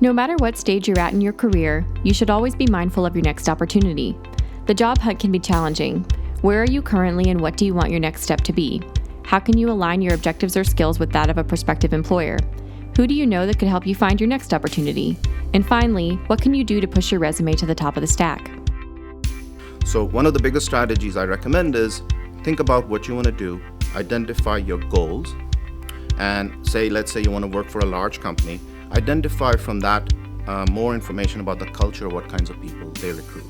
No matter what stage you're at in your career, you should always be mindful of your next opportunity. The job hunt can be challenging. Where are you currently and what do you want your next step to be? How can you align your objectives or skills with that of a prospective employer? Who do you know that could help you find your next opportunity? And finally, what can you do to push your resume to the top of the stack? So one of the biggest strategies I recommend is think about what you want to do, identify your goals, and let's say you want to work for a large company, identify from that more information about the culture, what kinds of people they recruit.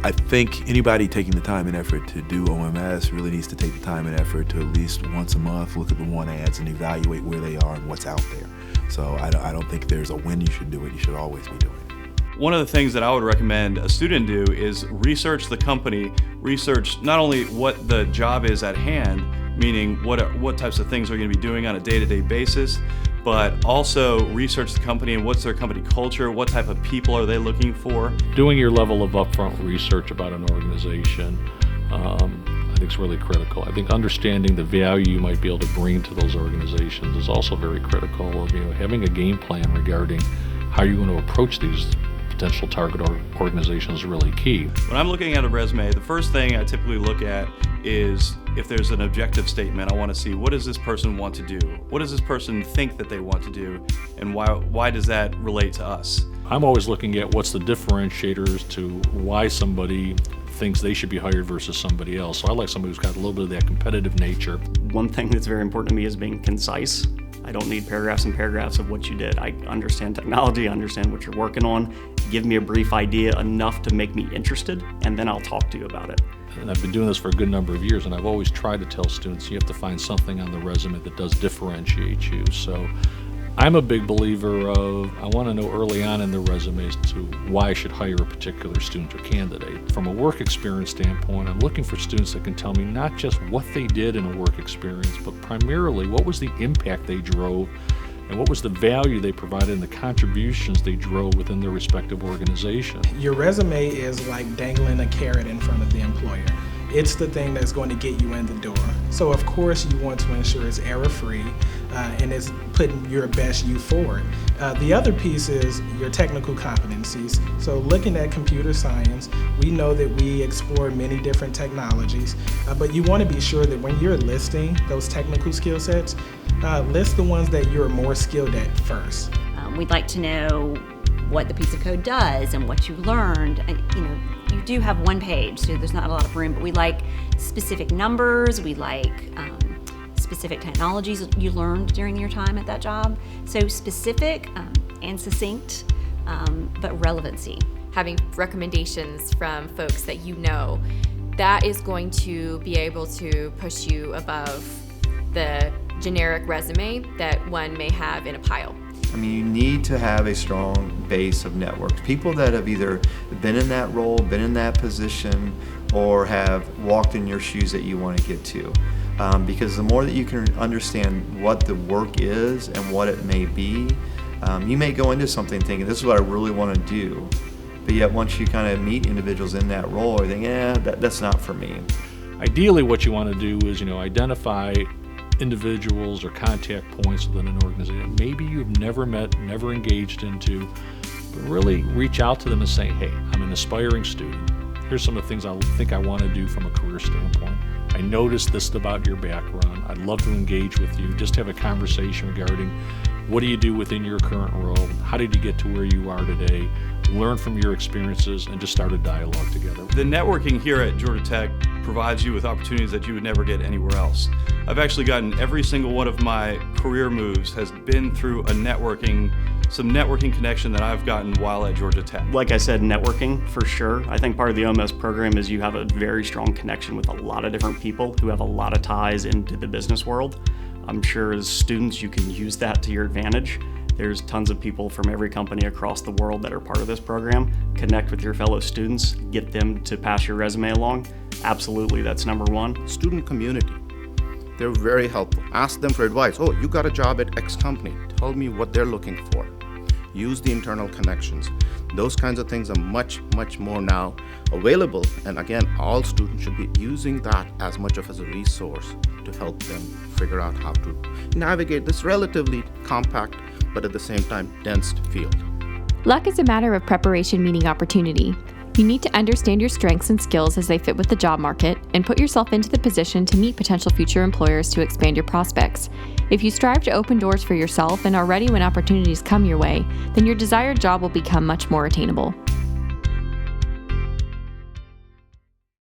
I think anybody taking the time and effort to do OMS really needs to take the time and effort to at least once a month look at the want ads and evaluate where they are and what's out there. So I don't think there's a when you should do it, you should always be doing it. One of the things that I would recommend a student do is research the company, research not only what the job is at hand, meaning what types of things are going to be doing on a day-to-day basis, but also research the company and what's their company culture, what type of people are they looking for. Doing your level of upfront research about an organization, I think is really critical. I think understanding the value you might be able to bring to those organizations is also very critical. Having a game plan regarding how you're going to approach these potential target organizations is really key. When I'm looking at a resume, the first thing I typically look at is if there's an objective statement. I want to see, what does this person want to do? What does this person think that they want to do? And why does that relate to us? I'm always looking at what's the differentiators to why somebody thinks they should be hired versus somebody else. So I like somebody who's got a little bit of that competitive nature. One thing that's very important to me is being concise. I don't need paragraphs and paragraphs of what you did. I understand technology, I understand what you're working on. Give me a brief idea enough to make me interested, and then I'll talk to you about it. And I've been doing this for a good number of years, and I've always tried to tell students you have to find something on the resume that does differentiate you. So I'm a big believer of, I want to know early on in the resume as to why I should hire a particular student or candidate. From a work experience standpoint, I'm looking for students that can tell me not just what they did in a work experience, but primarily what was the impact they drove and what was the value they provided and the contributions they drove within their respective organization. Your resume is like dangling a carrot in front of the employer. It's the thing that's going to get you in the door. So of course you want to ensure it's error-free and it's putting your best you forward. The other piece is your technical competencies. So looking at computer science, we know that we explore many different technologies, but you want to be sure that when you're listing those technical skill sets, list the ones that you're more skilled at first. We'd like to know what the piece of code does and what you learned. You do have one page, so there's not a lot of room, but we like specific numbers, we like specific technologies you learned during your time at that job. So specific and succinct, but relevancy. Having recommendations from folks that you know, that is going to be able to push you above the generic resume that one may have in a pile. I mean, you need to have a strong base of networks. People that have either been in that role, been in that position, or have walked in your shoes that you want to get to. Because the more that you can understand what the work is and what it may be, you may go into something thinking, this is what I really want to do. But yet once you kind of meet individuals in that role, you think, that's not for me. Ideally, what you want to do is, identify individuals or contact points within an organization maybe you've never met, never engaged into, but really reach out to them and say, hey, I'm an aspiring student. Here's some of the things I think I want to do from a career standpoint. I noticed this about your background. I'd love to engage with you. Just have a conversation regarding what do you do within your current role? How did you get to where you are today? Learn from your experiences and just start a dialogue together. The networking here at Georgia Tech provides you with opportunities that you would never get anywhere else. I've actually gotten every single one of my career moves has been through some networking connection that I've gotten while at Georgia Tech. Like I said, networking for sure. I think part of the OMS program is you have a very strong connection with a lot of different people who have a lot of ties into the business world. I'm sure as students you can use that to your advantage. There's tons of people from every company across the world that are part of this program. Connect with your fellow students, get them to pass your resume along. Absolutely, that's number one. Student community, they're very helpful. Ask them for advice. Oh, you got a job at X company. Tell me what they're looking for. Use the internal connections. Those kinds of things are much, much more now available. And again, all students should be using that as much of as a resource to help them figure out how to navigate this relatively compact, but at the same time, dense field. Luck is a matter of preparation meeting opportunity. You need to understand your strengths and skills as they fit with the job market and put yourself into the position to meet potential future employers to expand your prospects. If you strive to open doors for yourself and are ready when opportunities come your way, then your desired job will become much more attainable.